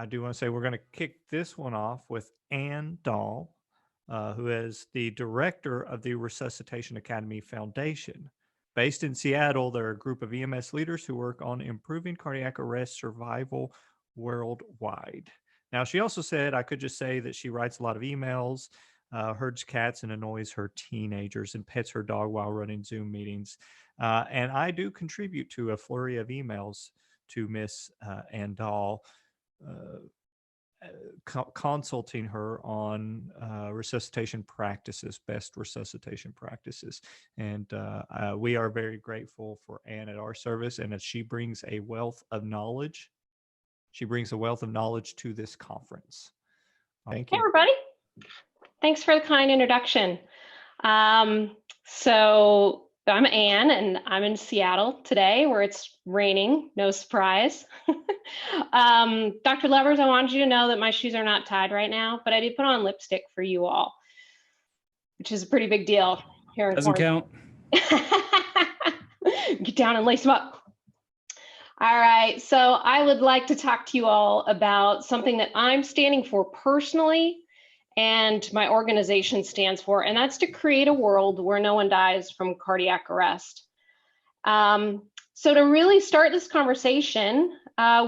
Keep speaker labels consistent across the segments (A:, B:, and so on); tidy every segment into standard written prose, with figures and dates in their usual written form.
A: I do want to say we're going to kick this one off with Ann Dahl, who is the director of the Resuscitation Academy Foundation. Based in Seattle, they're a group of EMS leaders who work on improving cardiac arrest survival worldwide. Now, she also said I could just say that she writes a lot of emails, herds cats, and annoys her teenagers and pets her dog while running Zoom meetings. And I do contribute to a flurry of emails to Miss Ann Dahl, uh, consulting her on resuscitation practices, best resuscitation practices. And we are very grateful for Ann at our service. And as she brings a wealth of knowledge, she brings a wealth of knowledge to this conference. Thank you.
B: Hey, everybody. Thanks for the kind introduction. So I'm Ann, and I'm in Seattle today where it's raining, no surprise. Dr. Levers, I wanted you to know that my shoes are not tied right now, but I did put on lipstick for you all, which is a pretty big deal here in
C: Doesn't count.
B: Get down and lace them up. All right, so I would like to talk to you all about something that I'm standing for personally and my organization stands for, and that's to create a world where no one dies from cardiac arrest. So to really start this conversation,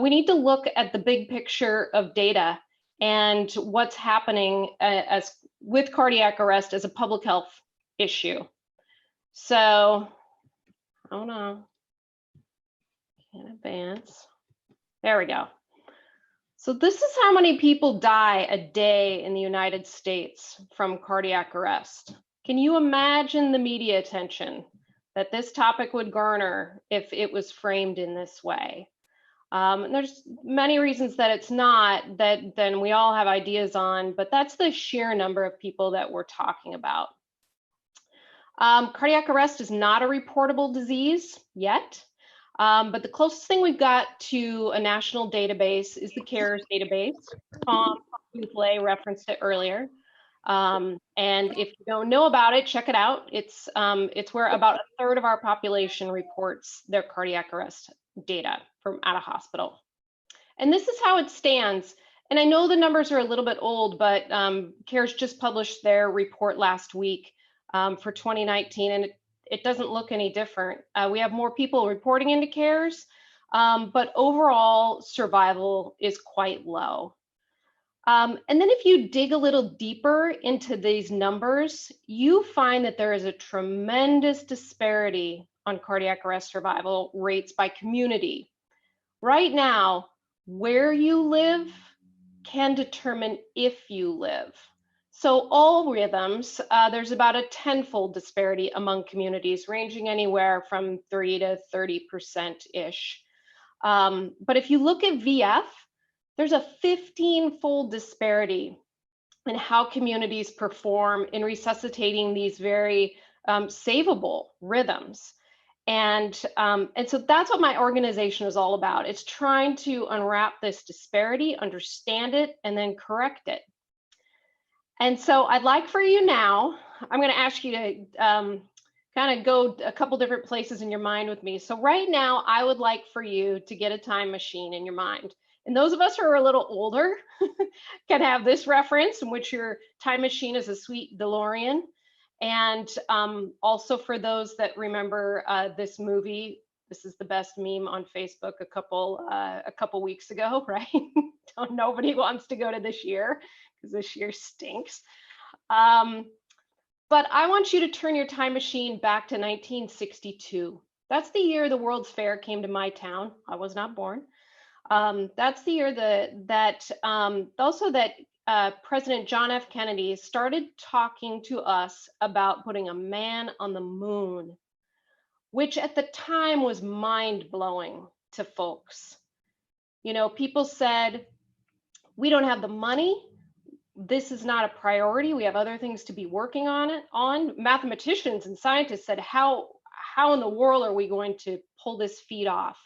B: we need to look at the big picture of data and what's happening with cardiac arrest as a public health issue. So, hold on. Can't advance. There we go. So this is how many people die a day in the United States from cardiac arrest. Can you imagine the media attention that this topic would garner if it was framed in this way? And there's many reasons that it's not, that then we all have ideas on, but that's the sheer number of people that we're talking about. Cardiac arrest is not a reportable disease yet. But the closest thing we've got to a national database is the CARES database. Tom Duplay referenced it earlier. And if you don't know about it, check it out. It's where about a third of our population reports their cardiac arrest data from out of hospital. And this is how it stands. And I know the numbers are a little bit old, but CARES just published their report last week for 2019, and it doesn't look any different. We have more people reporting into CARES, but overall survival is quite low. And then if you dig a little deeper into these numbers, you find that there is a tremendous disparity on cardiac arrest survival rates by community. Right now, where you live can determine if you live. So all rhythms, there's about a tenfold disparity among communities, ranging anywhere from 3 to 30%-ish. But if you look at VF, there's a 15-fold disparity in how communities perform in resuscitating these very savable rhythms. And so that's what my organization is all about. It's trying to unwrap this disparity, understand it, and then correct it. And so I'd like for you now, I'm going to ask you to kind of go a couple different places in your mind with me. So right now, I would like for you to get a time machine in your mind. And those of us who are a little older can have this reference in which your time machine is a sweet DeLorean. And also for those that remember this movie, this is the best meme on Facebook a couple weeks ago, right? Nobody wants to go to this year because this year stinks. But I want you to turn your time machine back to 1962. That's the year the World's Fair came to my town. I was not born. That's the year that President John F. Kennedy started talking to us about putting a man on the moon, which at the time was mind-blowing to folks. You know, people said, we don't have the money. This is not a priority. We have other things to be working on. Mathematicians and scientists said, how in the world are we going to pull this feat off?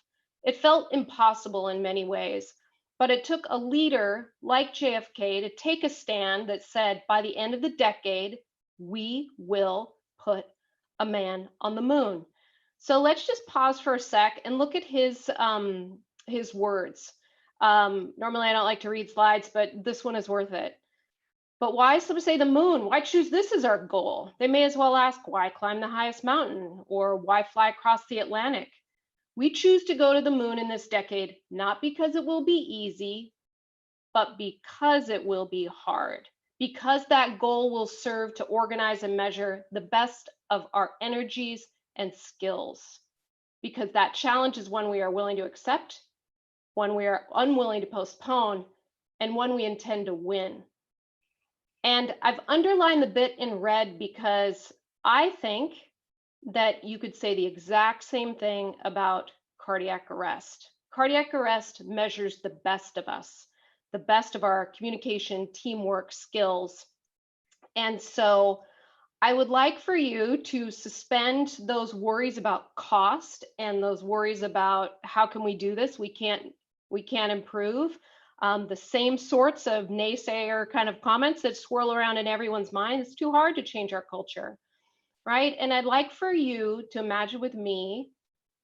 B: It felt impossible in many ways, but it took a leader like JFK to take a stand that said, by the end of the decade, we will put a man on the moon. So let's just pause for a sec and look at his words. Normally I don't like to read slides, but this one is worth it. But why some say the moon? Why choose this as our goal? They may as well ask, why climb the highest mountain? Or why fly across the Atlantic? We choose to go to the moon in this decade, not because it will be easy, but because it will be hard. Because that goal will serve to organize and measure the best of our energies and skills. Because that challenge is one we are willing to accept, one we are unwilling to postpone, and one we intend to win. And I've underlined the bit in red because I think that you could say the exact same thing about cardiac arrest. Cardiac arrest measures the best of us, the best of our communication, teamwork, skills. And so I would like for you to suspend those worries about cost and those worries about how can we do this? We can't improve. The same sorts of naysayer kind of comments that swirl around in everyone's mind. It's too hard to change our culture, right? And I'd like for you to imagine with me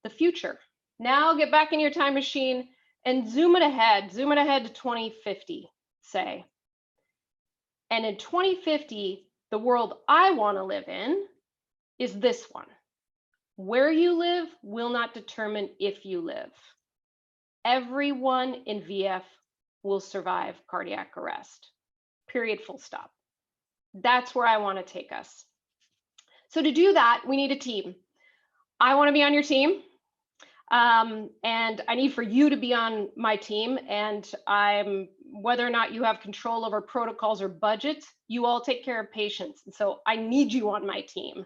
B: the future. Now get back in your time machine and zoom it ahead to 2050, say. And in 2050, the world I want to live in is this one. Where you live will not determine if you live. Everyone in VF will survive cardiac arrest. Period, full stop. That's where I want to take us. So to do that, we need a team. I want to be on your team. And I need for you to be on my team. And whether or not you have control over protocols or budgets, you all take care of patients. And so I need you on my team.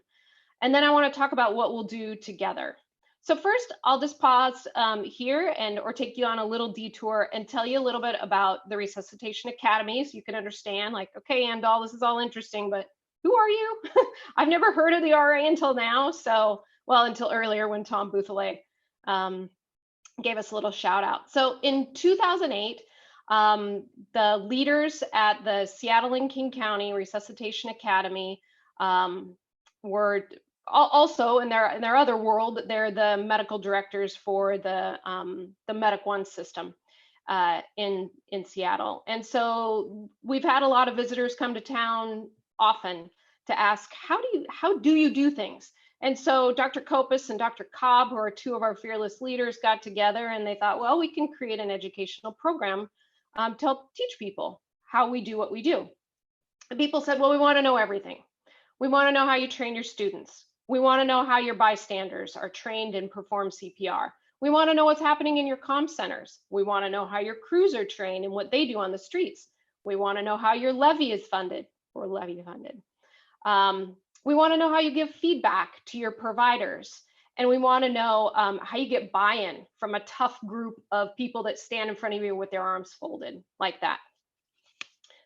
B: And then I want to talk about what we'll do together. So first, I'll just pause here or take you on a little detour and tell you a little bit about the Resuscitation Academy so you can understand, like, okay, Andal, this is all interesting, but who are you? I've never heard of the RA until now. So, well, until earlier when Tom Boothele gave us a little shout out. So in 2008, the leaders at the Seattle and King County Resuscitation Academy were also in their other world. They're the medical directors for the Medic One system in Seattle. And so we've had a lot of visitors come to town often to ask, how do you do things? And so Dr. Kopis and Dr. Cobb, who are two of our fearless leaders, got together and they thought, well, we can create an educational program to help teach people how we do what we do. And people said, well, we want to know everything. We want to know how you train your students. We want to know how your bystanders are trained and perform CPR. We want to know what's happening in your comm centers. We want to know how your crews are trained and what they do on the streets. We want to know how your levy is funded or levy funded. We want to know how you give feedback to your providers. And we want to know how you get buy-in from a tough group of people that stand in front of you with their arms folded like that.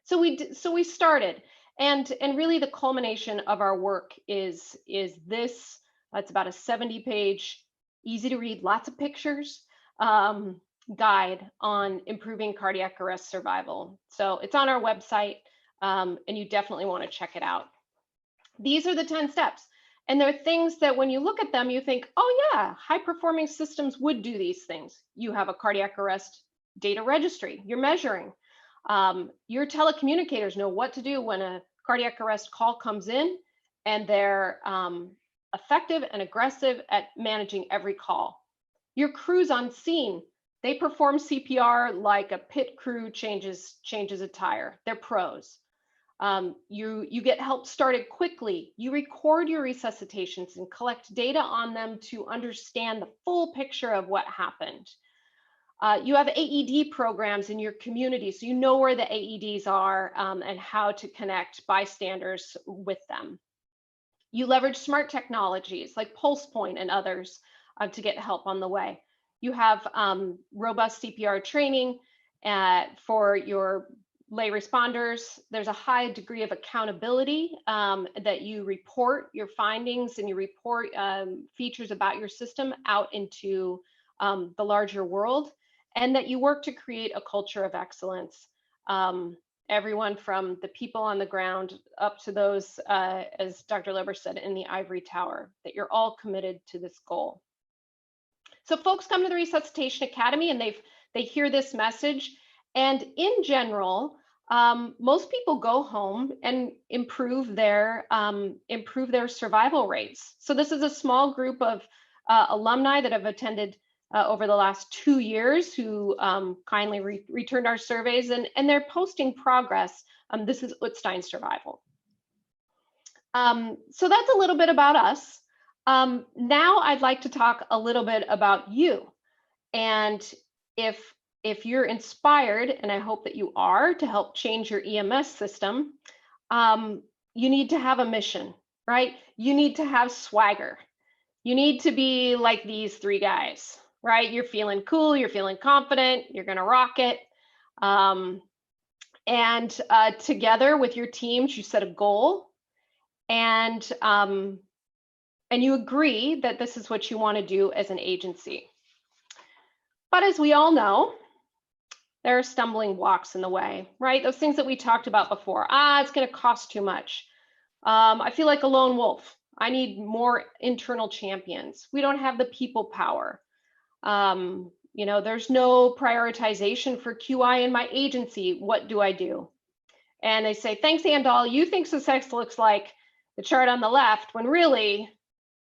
B: So we started. And really the culmination of our work is this. It's about a 70-page, easy to read, lots of pictures, guide on improving cardiac arrest survival. So it's on our website, and you definitely want to check it out. These are the 10 steps. And they're things that when you look at them, you think, oh yeah, high-performing systems would do these things. You have a cardiac arrest data registry, you're measuring. Your telecommunicators know what to do when a cardiac arrest call comes in, and they're effective and aggressive at managing every call. Your crews on scene, they perform CPR like a pit crew changes a tire. They're pros. You get help started quickly. You record your resuscitations and collect data on them to understand the full picture of what happened. You have AED programs in your community, so you know where the AEDs are and how to connect bystanders with them. You leverage smart technologies like PulsePoint and others to get help on the way. You have robust CPR training for your lay responders. There's a high degree of accountability that you report your findings and you report features about your system out into the larger world, and that you work to create a culture of excellence. Everyone from the people on the ground up to those, as Dr. Leber said, in the ivory tower, that you're all committed to this goal. So folks come to the Resuscitation Academy and They hear this message, and in general, most people go home and improve their survival rates. So this is a small group of alumni that have attended over the last 2 years who kindly returned our surveys, and they're posting progress. This is Utstein survival. So that's a little bit about us. Now I'd like to talk a little bit about you. And if you're inspired, and I hope that you are, to help change your EMS system, you need to have a mission, right? You need to have swagger. You need to be like these 3 guys, right? You're feeling cool, you're feeling confident, you're gonna rock it. And together with your teams, you set a goal, and you agree that this is what you want to do as an agency. But as we all know, there are stumbling blocks in the way, right? Those things that we talked about before. It's going to cost too much. I feel like a lone wolf. I need more internal champions. We don't have the people power. You know, there's no prioritization for QI in my agency. What do I do? And they say, thanks, Andal, you think success looks like the chart on the left, when really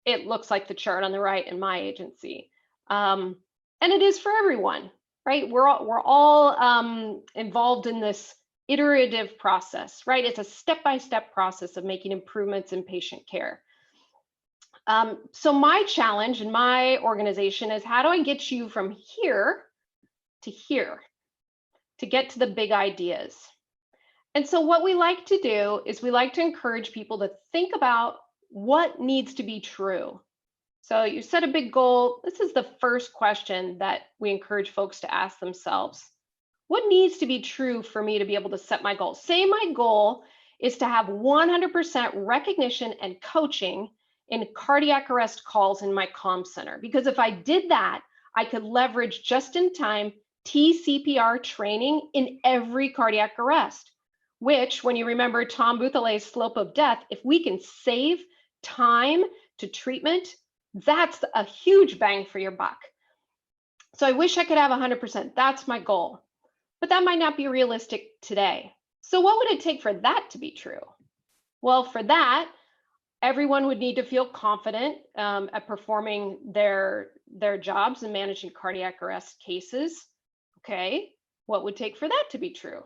B: it looks like the chart on the right in my agency. And it is for everyone, right? We're all involved in this iterative process, right? It's a step-by-step process of making improvements in patient care. So my challenge in my organization is, how do I get you from here to get to the big ideas? And so what we like to do is we like to encourage people to think about what needs to be true. So you set a big goal. This is the first question that we encourage folks to ask themselves. What needs to be true for me to be able to set my goal? Say my goal is to have 100% recognition and coaching in cardiac arrest calls in my comm center. Because if I did that, I could leverage just-in-time TCPR training in every cardiac arrest, which, when you remember Tom Bouthellet's slope of death, if we can save time to treatment, that's a huge bang for your buck. So I wish I could have 100%. That's my goal. But that might not be realistic today. So what would it take for that to be true? Well, for that, everyone would need to feel confident at performing their jobs and managing cardiac arrest cases. Okay, what would it take for that to be true?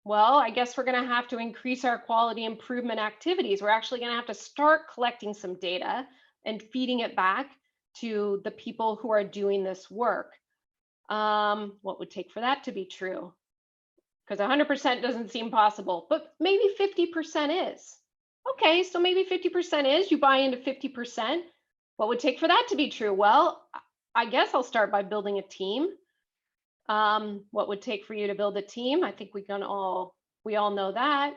B: Well, I guess we're going to have to increase our quality improvement activities. We're actually going to have to start collecting some data and feeding it back to the people who are doing this work. What would it take for that to be true? Because 100% doesn't seem possible, but maybe 50% is. Okay, so maybe 50% is, you buy into 50%. What would it take for that to be true? Well, I guess I'll start by building a team. What would it take for you to build a team? I think we all know that.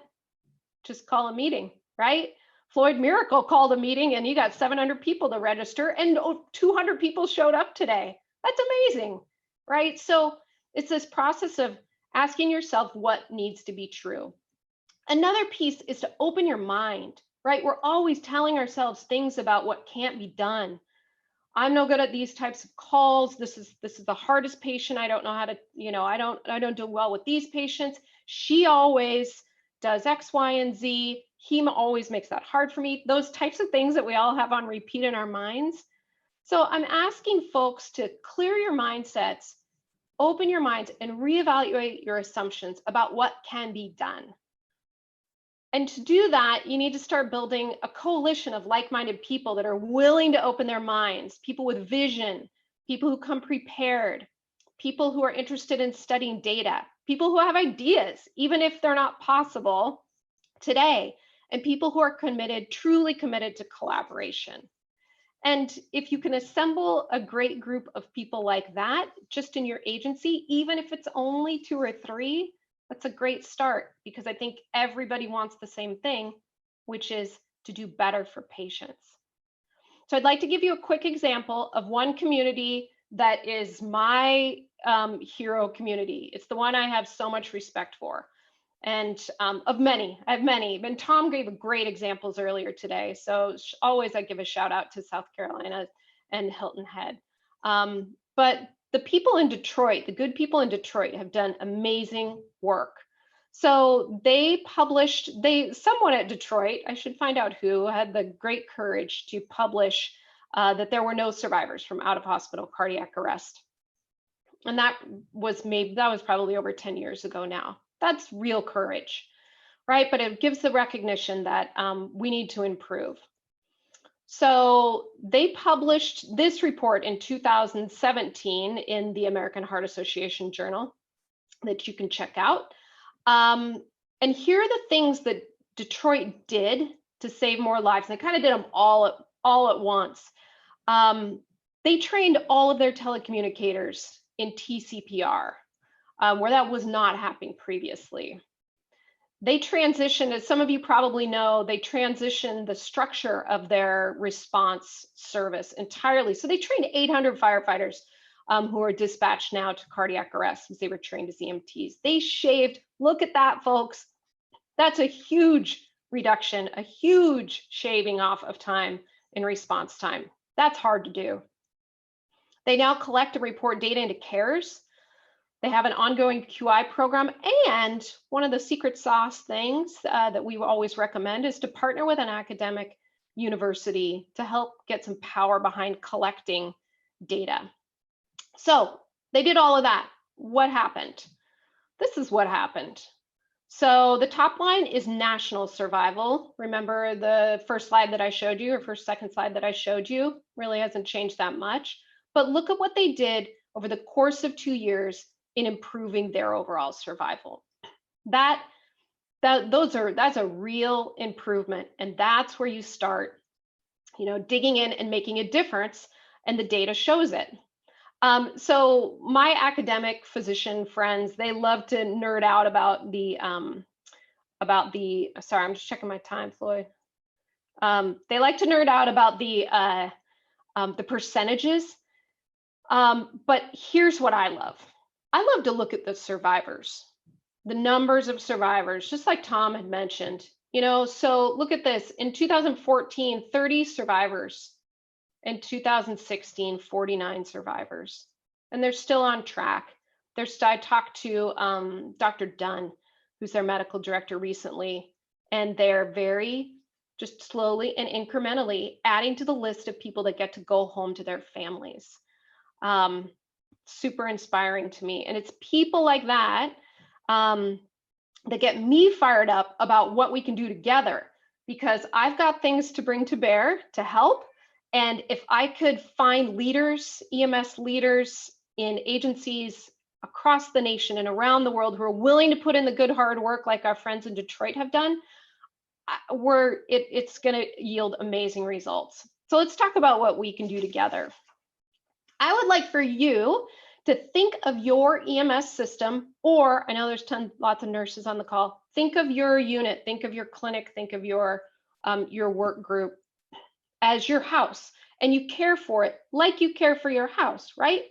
B: Just call a meeting, right? Floyd Miracle called a meeting and you got 700 people to register, and 200 people showed up today. That's amazing, right? So it's this process of asking yourself what needs to be true. Another piece is to open your mind, right? We're always telling ourselves things about what can't be done. I'm no good at these types of calls. This is the hardest patient. I don't know how to, I don't do well with these patients. She always does X, Y, and Z. Heme always makes that hard for me. Those types of things that we all have on repeat in our minds. So I'm asking folks to clear your mindsets, open your minds, and reevaluate your assumptions about what can be done. And to do that, you need to start building a coalition of like-minded people that are willing to open their minds, people with vision, people who come prepared, people who are interested in studying data, people who have ideas, even if they're not possible today, and people who are committed, truly committed to collaboration. And if you can assemble a great group of people like that just in your agency, even if it's only 2 or 3, that's a great start, because I think everybody wants the same thing, which is to do better for patients. So I'd like to give you a quick example of one community that is my hero community. It's the one I have so much respect for. And of many, I have many. And Tom gave great examples earlier today. So always I give a shout out to South Carolina and Hilton Head. But the people in Detroit, the good people in Detroit, have done amazing work. So they published, someone at Detroit, I should find out who, had the great courage to publish that there were no survivors from out-of-hospital cardiac arrest. And that was probably over 10 years ago now. That's real courage, right? But it gives the recognition that we need to improve. So they published this report in 2017 in the American Heart Association Journal that you can check out. And here are the things that Detroit did to save more lives. They kind of did them all at once. They trained all of their telecommunicators in TCPR, where that was not happening previously. They transitioned, as some of you probably know, they transitioned the structure of their response service entirely. So they trained 800 firefighters who are dispatched now to cardiac arrest since they were trained as EMTs. They shaved, look at that, folks. That's a huge reduction, a huge shaving off of time in response time. That's hard to do. They now collect and report data into CARES. They have an ongoing QI program, and one of the secret sauce things that we always recommend is to partner with an academic university to help get some power behind collecting data. So they did all of that. What happened? This is what happened. So the top line is national survival. Remember the first slide that I showed you, or second slide that I showed you, really hasn't changed that much. But look at what they did over the course of 2 years in improving their overall survival. That's a real improvement, and that's where you start, digging in and making a difference, and the data shows it. So my academic physician friends, they love to nerd out about the sorry, I'm just checking my time, Floyd. They like to nerd out about the percentages, but here's what I love. I love to look at the survivors, the numbers of survivors, just like Tom had mentioned. So look at this. In 2014, 30 survivors. In 2016, 49 survivors. And they're still on track. I talked to Dr. Dunn, who's their medical director recently, and they're very just slowly and incrementally adding to the list of people that get to go home to their families. Super inspiring to me. And it's people like that that get me fired up about what we can do together, because I've got things to bring to bear to help. And if I could find leaders, EMS leaders in agencies across the nation and around the world who are willing to put in the good hard work like our friends in Detroit have done, it's going to yield amazing results. So let's talk about what we can do together. I would like for you to think of your EMS system, or I know there's lots of nurses on the call. Think of your unit, think of your clinic, think of your work group as your house, and you care for it like you care for your house, right?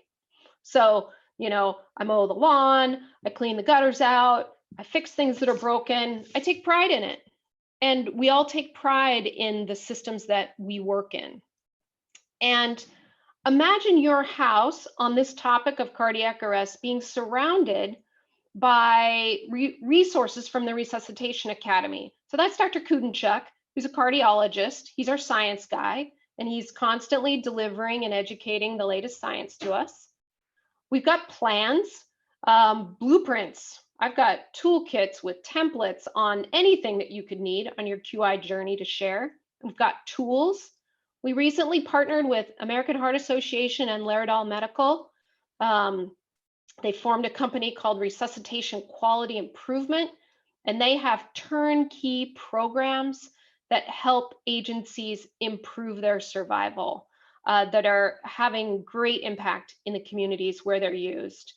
B: So, I mow the lawn, I clean the gutters out, I fix things that are broken. I take pride in it. And we all take pride in the systems that we work in. And imagine your house on this topic of cardiac arrest being surrounded by resources from the Resuscitation Academy. So that's Dr. Kudenchuk, who's a cardiologist. He's our science guy, and he's constantly delivering and educating the latest science to us. We've got plans, blueprints. I've got toolkits with templates on anything that you could need on your QI journey to share. We've got tools. We recently partnered with American Heart Association and Laerdal Medical. They formed a company called Resuscitation Quality Improvement, and they have turnkey programs that help agencies improve their survival, that are having great impact in the communities where they're used.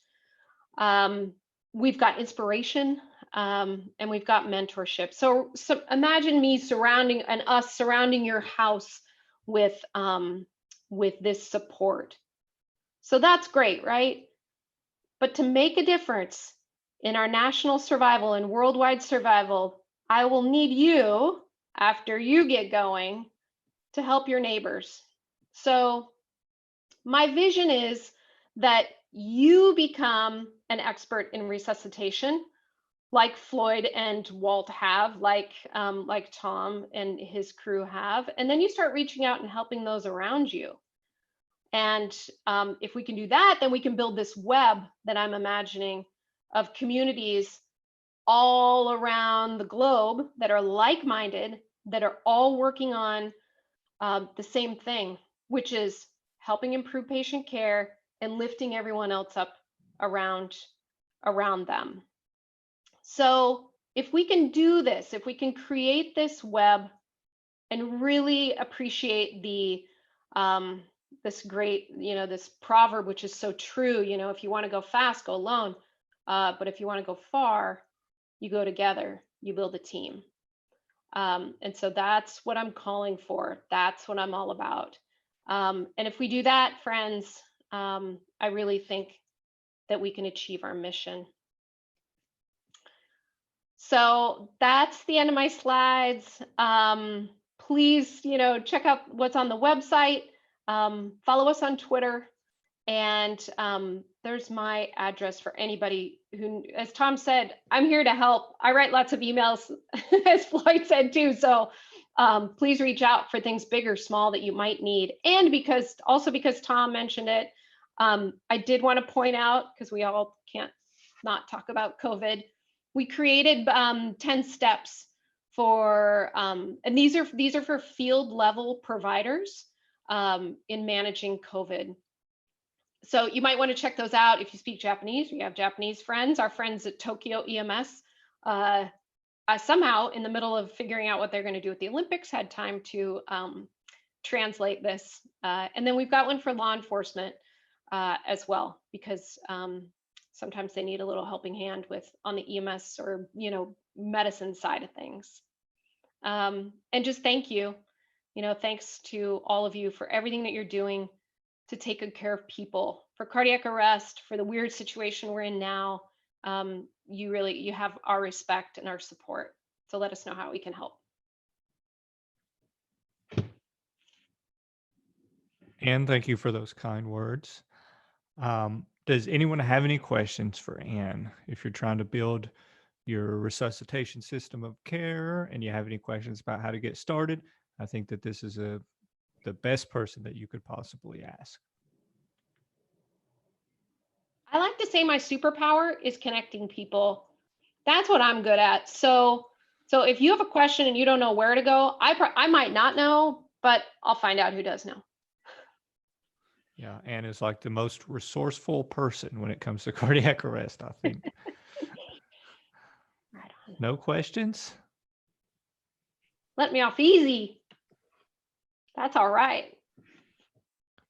B: We've got inspiration, and we've got mentorship. So imagine me us surrounding your house with this support. So that's great, right? But to make a difference in our national survival and worldwide survival, I will need you, after you get going, to help your neighbors. So my vision is that you become an expert in resuscitation, like Floyd and Walt have, like Tom and his crew have, and then you start reaching out and helping those around you. And if we can do that, then we can build this web that I'm imagining of communities all around the globe that are like-minded, that are all working on the same thing, which is helping improve patient care and lifting everyone else up around them. So if we can do this, if we can create this web and really appreciate the this great, this proverb, which is so true, if you want to go fast, go alone. But if you want to go far, you go together, you build a team. And so that's what I'm calling for. That's what I'm all about. And if we do that, friends, I really think that we can achieve our mission. So that's the end of my slides. Please, check out what's on the website. Follow us on Twitter. And there's my address for anybody who, as Tom said, I'm here to help. I write lots of emails, as Floyd said too. So please reach out for things big or small that you might need. And because Tom mentioned it, I did want to point out, because we all can't not talk about COVID, we created 10 steps for, and these are for field level providers in managing COVID. So you might want to check those out if you speak Japanese, or you have Japanese friends. Our friends at Tokyo EMS, somehow in the middle of figuring out what they're going to do with the Olympics, had time to translate this. And then we've got one for law enforcement as well, because sometimes they need a little helping hand with on the EMS or medicine side of things. And just thank you. Thanks to all of you for everything that you're doing to take good care of people, for cardiac arrest, for the weird situation we're in now. You have our respect and our support. So let us know how we can help.
A: Anne, thank you for those kind words. Does anyone have any questions for Anne? If you're trying to build your resuscitation system of care and you have any questions about how to get started, I think that this is the best person that you could possibly ask.
B: I like to say my superpower is connecting people. That's what I'm good at. So if you have a question and you don't know where to go, I might not know, but I'll find out who does know.
A: Yeah, Anne is like the most resourceful person when it comes to cardiac arrest, I think.
B: Right on.
A: No questions?
B: Let me off easy. That's all right.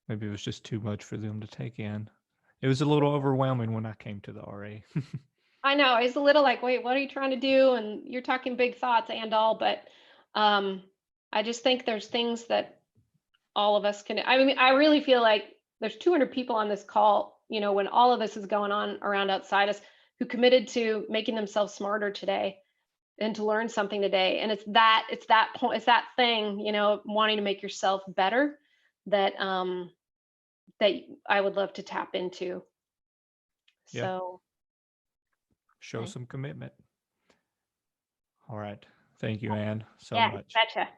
A: Maybe it was just too much for them to take in. It was a little overwhelming when I came to the RA.
B: I know, it's a little like, wait, what are you trying to do? And you're talking big thoughts and all, but I just think there's things that all of us can. I mean, I really feel like there's 200 people on this call, when all of this is going on around outside us, who committed to making themselves smarter today and to learn something today. And it's that point, it's that thing, wanting to make yourself better, that that I would love to tap into.
A: Yeah.
B: So
A: Show
B: okay.
A: some commitment. All right. Thank you, Anne, so
B: Yeah,
A: much.
B: betcha.